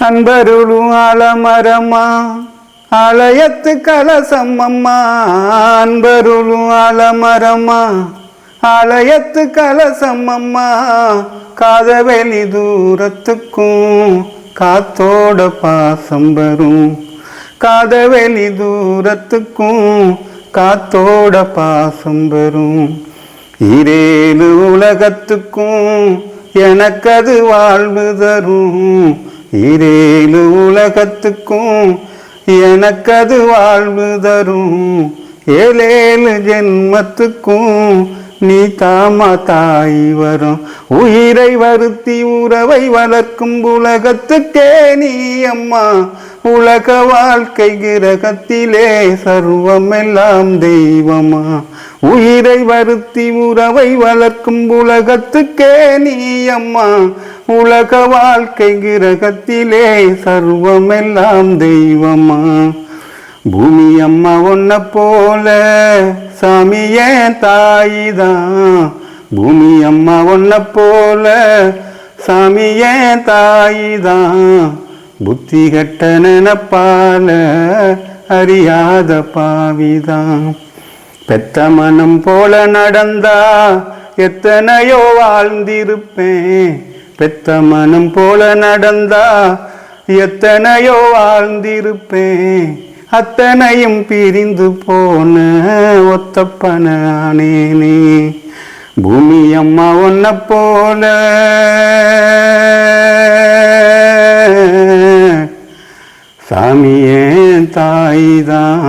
அன்பருளு ஆலமரமா ஆலயத்து கலசம்மம்மா அன்பருளு ஆலமரமா ஆலயத்து கலசம்மம்மா காதவெளி தூரத்துக்கும் காத்தோட பாசம் வரும் காதவெளி தூரத்துக்கும் காத்தோட பாசம் வரும் இரேழு உலகத்துக்கும் எனக்கது வாழ்வு தரும் இரேழு உலகத்துக்கும் எனக்கது வாழ்வு தரும் ஏழேழு ஜென்மத்துக்கும் நீ தாமா தாய் வரும் உயிரை வருத்தி உறவை வளர்க்கும் உலகத்துக்கே நீ அம்மா உலக வாழ்க்கை கிரகத்திலே சர்வமெல்லாம் தெய்வமா உயிரை வருத்தி உறவை வளர்க்கும் உலகத்துக்கே நீ அம்மா உலக வாழ்க்கை கிரகத்திலே சர்வமெல்லாம் தெய்வமா பூமி அம்மா ஒன்ன போல சாமிய தாயிதான் பூமி அம்மா ஒன்ன போல சாமிய தாயிதான் புத்தி கட்ட நினப்பால அறியாத பாவிதான் பெத்த மனம் போல நடந்தா எத்தனையோ வாழ்ந்திருப்பேன் பெத்த மனம் போல நடந்தா எத்தனையோ வாழ்ந்திருப்பேன் அத்தனையும் பிரிந்து போன ஒத்தப்பனானேனே பூமி அம்மா ஒன்ன போல சாமியே தாய்தான்